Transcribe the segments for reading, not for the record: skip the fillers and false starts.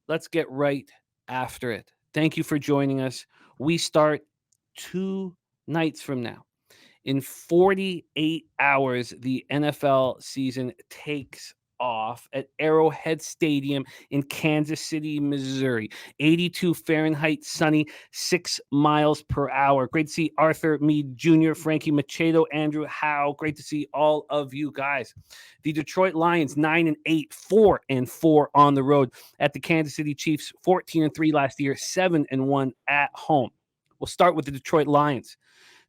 let's get right after it. Thank you for joining us. We start 2 nights from now. In 48 hours, the NFL season takes off at Arrowhead Stadium in Kansas City, Missouri. 82 Fahrenheit, sunny, 6 miles per hour. Great to see Arthur Meade Jr., Frankie Machado, Andrew Howe. Great to see all of you guys. The Detroit Lions 9-8, 4-4 on the road at the Kansas City Chiefs, 14-3 last year, 7-1 at home. We'll start with the Detroit Lions.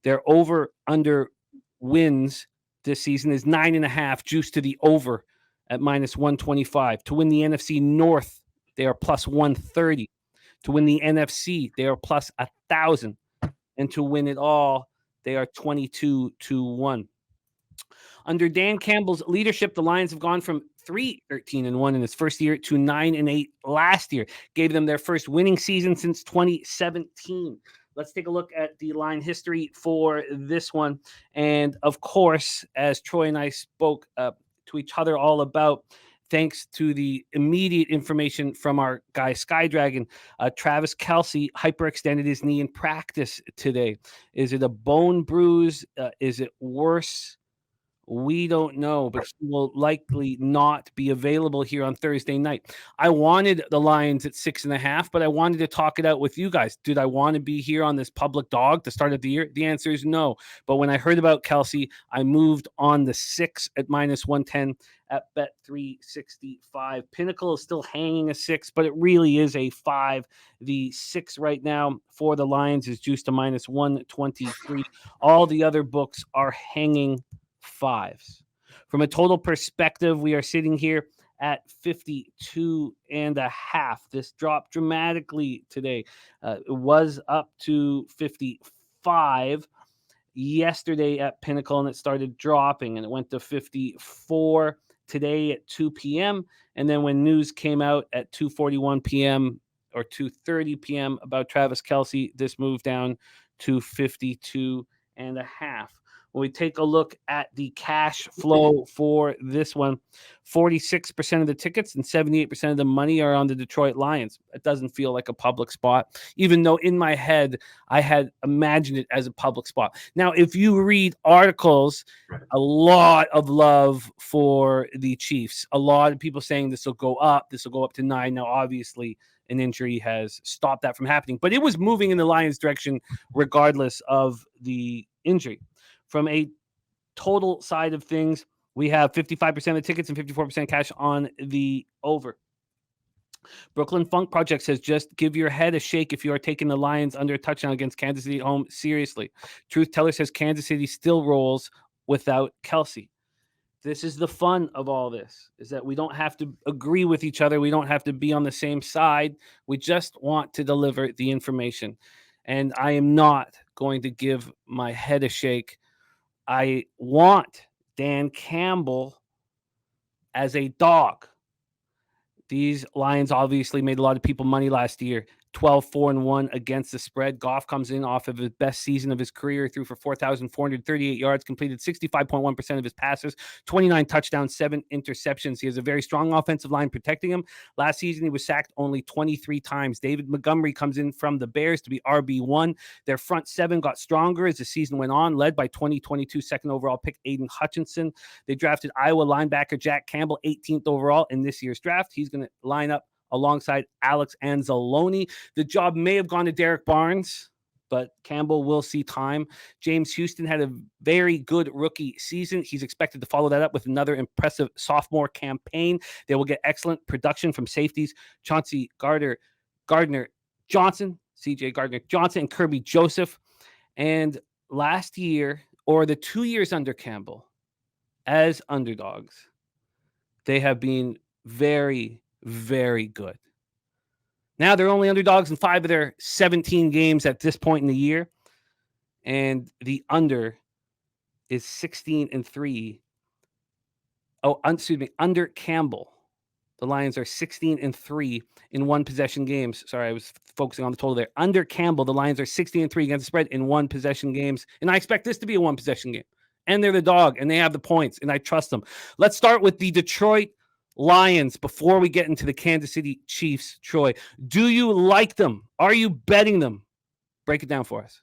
Their over under wins this season is 9.5, juiced to the over at minus 125. To win the NFC North, they are plus 130. To win the NFC, they are plus 1,000. And to win it all, they are 22-1. Under Dan Campbell's leadership, the Lions have gone from 3-13-1 in his first year to 9-8 last year. Gave them their first winning season since 2017. Let's take a look at the line history for this one. And of course, as Troy and I spoke to each other all about, thanks to the immediate information from our guy Sky Dragon, Travis Kelce hyperextended his knee in practice today. Is it a bone bruise? Is it worse? We don't know, but he will likely not be available here on Thursday night. I wanted the Lions at 6.5, but I wanted to talk it out with you guys. Did I want to be here on this public dog to start of the year? The answer is no. But when I heard about Kelce, I moved on the 6 at minus 110 at bet 365. Pinnacle is still hanging a 6, but it really is a 5. The 6 right now for the Lions is juiced to minus 123. All the other books are hanging 5s. From a total perspective, we are sitting here at 52.5. This dropped dramatically today. It was up to 55 yesterday at Pinnacle, and it started dropping, and it went to 54 today at 2 p.m. And then when news came out at 2:41 p.m. or 2:30 p.m. about Travis Kelce, this moved down to 52.5. When we take a look at the cash flow for this one, 46% of the tickets and 78% of the money are on the Detroit Lions. It doesn't feel like a public spot, even though in my head I had imagined it as a public spot. Now, if you read articles, a lot of love for the Chiefs. A lot of people saying this will go up. This will go up to 9. Now, obviously, an injury has stopped that from happening, but it was moving in the Lions' direction regardless of the injury. From a total side of things, we have 55% of tickets and 54% cash on the over. Brooklyn Funk Project says, just give your head a shake if you are taking the Lions under a touchdown against Kansas City at home seriously. Truth Teller says Kansas City still rolls without Kelce. This is the fun of all this, is that we don't have to agree with each other. We don't have to be on the same side. We just want to deliver the information. And I am not going to give my head a shake. I want Dan Campbell as a dog. These Lions obviously made a lot of people money last year. 12-4-1 against the spread. Goff comes in off of his best season of his career, threw for 4,438 yards, completed 65.1% of his passes, 29 touchdowns, 7 interceptions. He has a very strong offensive line protecting him. Last season, he was sacked only 23 times. David Montgomery comes in from the Bears to be RB1. Their front 7 got stronger as the season went on, led by 2022 second overall pick Aiden Hutchinson. They drafted Iowa linebacker Jack Campbell, 18th overall in this year's draft. He's going to line up alongside Alex Anzalone. The job may have gone to Derek Barnes, but Campbell will see time. James Houston had a very good rookie season. He's expected to follow that up with another impressive sophomore campaign. They will get excellent production from safeties Chauncey Gardner Johnson, CJ Gardner Johnson, and Kirby Joseph. And last year, or the 2 years under Campbell, as underdogs, they have been very, very good. Now they're only underdogs in 5 of their 17 games at this point in the year. And the under is 16-3. Oh, excuse me, under Campbell. The Lions are 16-3 in one possession games. Sorry, I was focusing on the total there. Under Campbell, the Lions are 16-3 against the spread in one possession games. And I expect this to be a one possession game. And they're the dog, and they have the points, and I trust them. Let's start with the Detroit Lions, before we get into the Kansas City Chiefs, Troy, do you like them? Are you betting them? Break it down for us.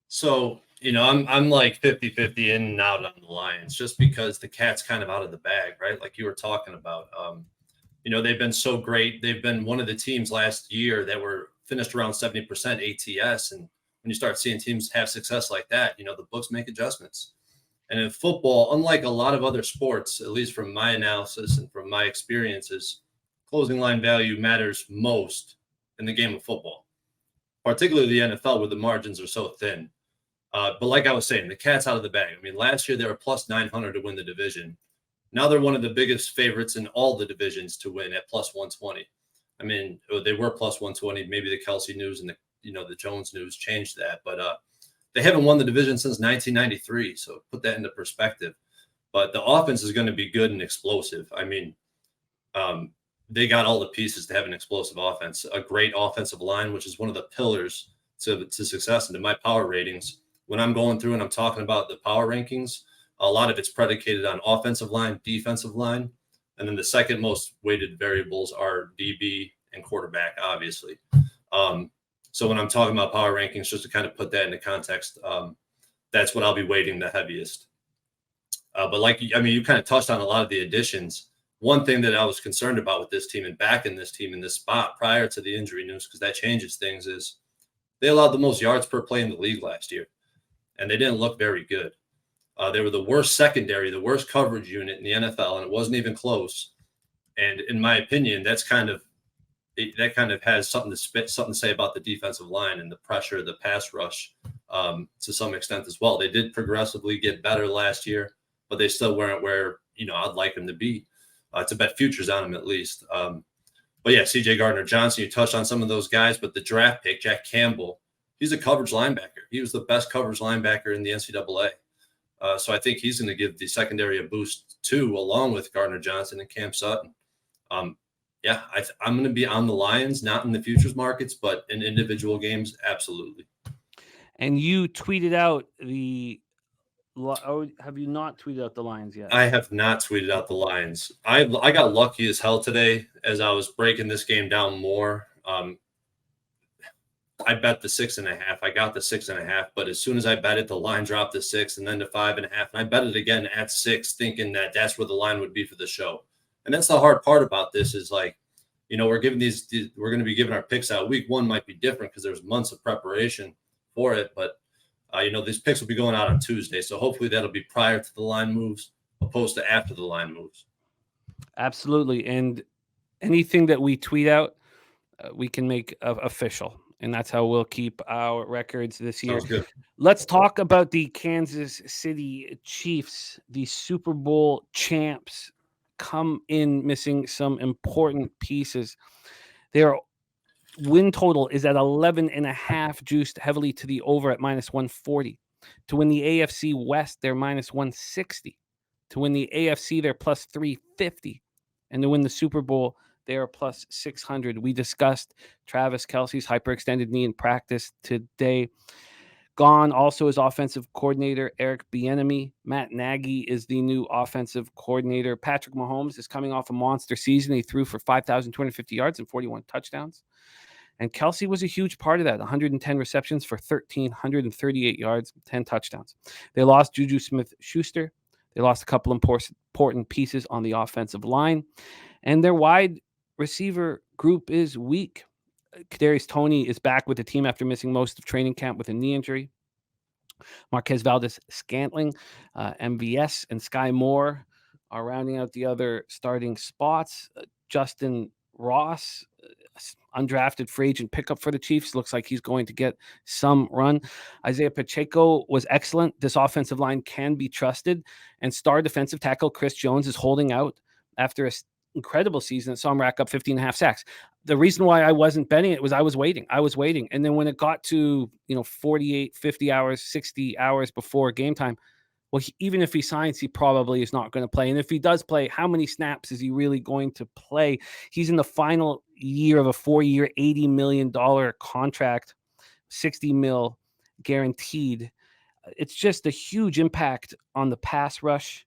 So, I'm like 50-50 in and out on the Lions just because the cat's kind of out of the bag, right? Like you were talking about. They've been so great. They've been one of the teams last year that were finished around 70% ATS. And when you start seeing teams have success like that, the books make adjustments. And in football, unlike a lot of other sports, at least from my analysis and from my experiences, closing line value matters most in the game of football, particularly the NFL where the margins are so thin. But like I was saying, the cat's out of the bag. I mean, last year they were plus 900 to win the division. Now they're one of the biggest favorites in all the divisions to win at plus 120. I mean, they were plus 120. Maybe the Kelsey news and the Jones news changed that, but they haven't won the division since 1993. So put that into perspective. But the offense is going to be good and explosive. I mean, they got all the pieces to have an explosive offense, a great offensive line, which is one of the pillars to success. And to my power ratings, when I'm going through and I'm talking about the power rankings, a lot of it's predicated on offensive line, defensive line, and then the second most weighted variables are DB and quarterback, obviously. So when I'm talking about power rankings, just to kind of put that into context, that's what I'll be weighting the heaviest. But you kind of touched on a lot of the additions. One thing that I was concerned about with this team and backing this team in this spot prior to the injury news, because that changes things, is they allowed the most yards per play in the league last year, and they didn't look very good. They were the worst secondary, the worst coverage unit in the NFL, and it wasn't even close. And in my opinion, that kind of has something to say about the defensive line and the pressure, the pass rush, to some extent as well. They did progressively get better last year, but they still weren't where I'd like them to be. To bet futures on them at least. But yeah, C.J. Gardner-Johnson, you touched on some of those guys, but the draft pick, Jack Campbell, he's a coverage linebacker. He was the best coverage linebacker in the NCAA. So I think he's going to give the secondary a boost too, along with Gardner-Johnson and Cam Sutton. I'm going to be on the Lions, not in the futures markets, but in individual games, absolutely. And you tweeted out have you not tweeted out the Lions yet? I have not tweeted out the Lions. I got lucky as hell today as I was breaking this game down more. I bet the 6.5. I got the 6.5, but as soon as I bet it, the line dropped to 6 and then to 5.5. And I bet it again at 6, thinking that that's where the line would be for the show. And that's the hard part about this is we're going to be giving our picks out. Week 1 might be different because there's months of preparation for it, but these picks will be going out on Tuesday. So hopefully that'll be prior to the line moves opposed to after the line moves. Absolutely. And anything that we tweet out, we can make official. And that's how we'll keep our records this year. Sounds good. Let's talk about the Kansas City Chiefs, the Super Bowl champs, come in missing some important pieces. Their win total is at 11.5, juiced heavily to the over at minus 140. To win the AFC West, they're minus 160. To win the AFC, they're plus 350. And to win the Super Bowl, they are plus 600. We discussed Travis Kelce's hyperextended knee in practice today. Gone also is offensive coordinator Eric Bieniemy. Matt Nagy is the new offensive coordinator. Patrick Mahomes is coming off a monster season. He threw for 5,250 yards and 41 touchdowns. And Kelce was a huge part of that. 110 receptions for 1,338 yards, 10 touchdowns. They lost Juju Smith-Schuster. They lost a couple important pieces on the offensive line. And their wide receiver group is weak. Kadarius Toney is back with the team after missing most of training camp with a knee injury. Marquez Valdes-Scantling, MVS, and Sky Moore are rounding out the other starting spots. Justin Ross, undrafted free agent pickup for the Chiefs, looks like he's going to get some run. Isaiah Pacheco was excellent. This offensive line can be trusted. And star defensive tackle Chris Jones is holding out after an incredible season that saw him rack up 15.5 sacks. The reason why I wasn't betting it was I was waiting. And then when it got to 48, 50 hours, 60 hours before game time, well, even if he signs, he probably is not going to play. And if he does play, how many snaps is he really going to play? He's in the final year of a 4-year, $80 million contract, $60 million guaranteed. It's just a huge impact on the pass rush.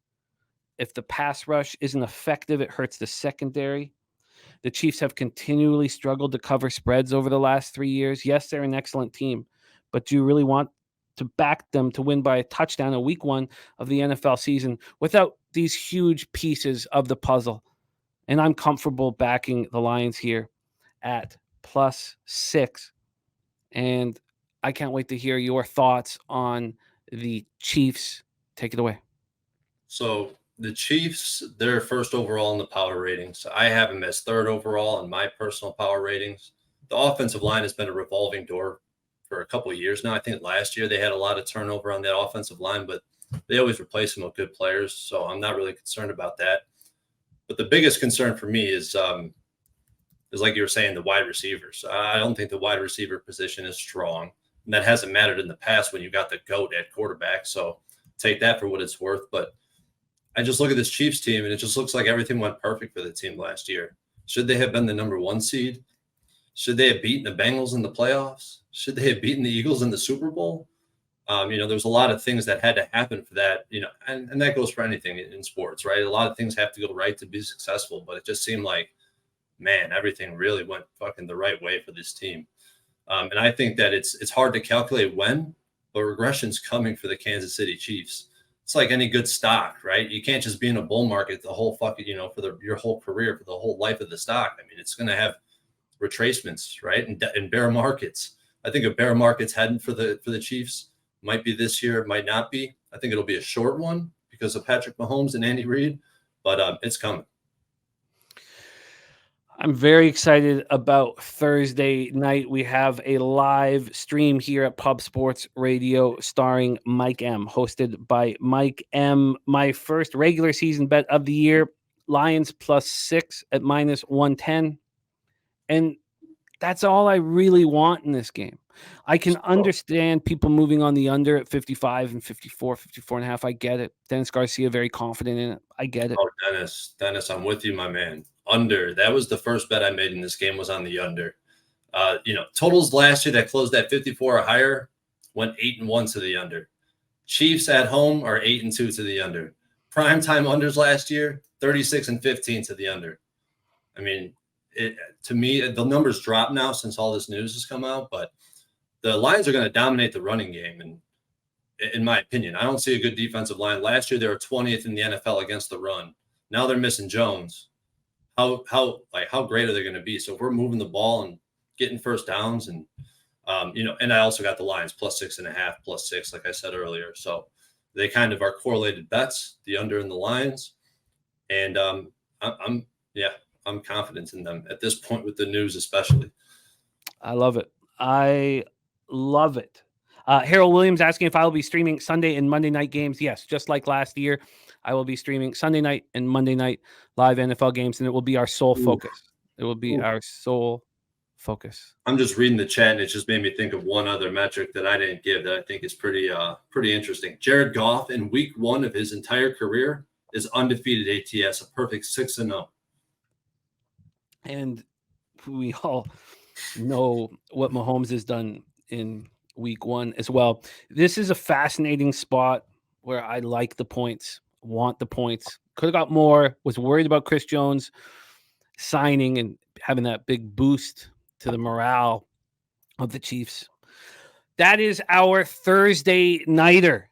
If the pass rush isn't effective, it hurts the secondary. The Chiefs have continually struggled to cover spreads over the last 3 years. Yes, they're an excellent team, but do you really want to back them to win by a touchdown in week 1 of the NFL season without these huge pieces of the puzzle? And I'm comfortable backing the Lions here at +6. And I can't wait to hear your thoughts on the Chiefs. Take it away. So the Chiefs, they're first overall in the power ratings. I have them as third overall in my personal power ratings. The offensive line has been a revolving door for a couple of years now. I think last year they had a lot of turnover on that offensive line, but they always replace them with good players. So I'm not really concerned about that. But the biggest concern for me is like you were saying, the wide receivers. I don't think the wide receiver position is strong. And that hasn't mattered in the past when you got the GOAT at quarterback. So take that for what it's worth. But I just look at this Chiefs team, and it just looks like everything went perfect for the team last year. Should they have been the number 1 seed? Should they have beaten the Bengals in the playoffs? Should they have beaten the Eagles in the Super Bowl? There's a lot of things that had to happen for that, and that goes for anything in sports, right? A lot of things have to go right to be successful, but it just seemed like, man, everything really went fucking the right way for this team. And I think that it's hard to calculate when, but regression's coming for the Kansas City Chiefs. It's like any good stock, right? You can't just be in a bull market the whole fucking, for your whole career, for the whole life of the stock. I mean, it's going to have retracements, right? And bear markets. I think a bear market's heading for the Chiefs. Might be this year, might not be. I think it'll be a short one because of Patrick Mahomes and Andy Reid, but it's coming. I'm very excited about Thursday night. We have a live stream here at Pub Sports Radio starring Mike M, hosted by Mike M. My first regular season bet of the year, Lions +6 at -110. And that's all I really want in this game. I can understand people moving on the under at 55 and 54, 54.5. I get it. Dennis Garcia, very confident in it. I get it. Oh, Dennis, I'm with you, my man. Under. That was the first bet I made in this game, was on the under. Totals last year that closed at 54 or higher went 8-1 to the under. Chiefs at home are 8-2 to the under. Primetime unders last year, 36-15 to the under. I mean, to me, the numbers drop now since all this news has come out, but the Lions are going to dominate the running game. And in my opinion, I don't see a good defensive line. Last year, they were 20th in the NFL against the run. Now they're missing Jones. How great are they going to be? So if we're moving the ball and getting first downs, and and I also got the Lions +6.5, +6, like I said earlier. So they kind of are correlated bets, the under and the Lions. And I'm confident in them at this point with the news, especially. I love it. I love it. Harold Williams asking if I will be streaming Sunday and Monday night games. Yes, just like last year, I will be streaming Sunday night and Monday night live NFL games, and it will be our sole focus. It will be our sole focus. I'm just reading the chat, and it just made me think of one other metric that I didn't give that I think is pretty interesting. Jared Goff in week 1 of his entire career is undefeated ATS, a perfect 6-0. And we all know what Mahomes has done in week 1 as well. This is a fascinating spot where I like the points, want the points. Could have got more, was worried about Chris Jones signing and having that big boost to the morale of the Chiefs. That is our Thursday nighter.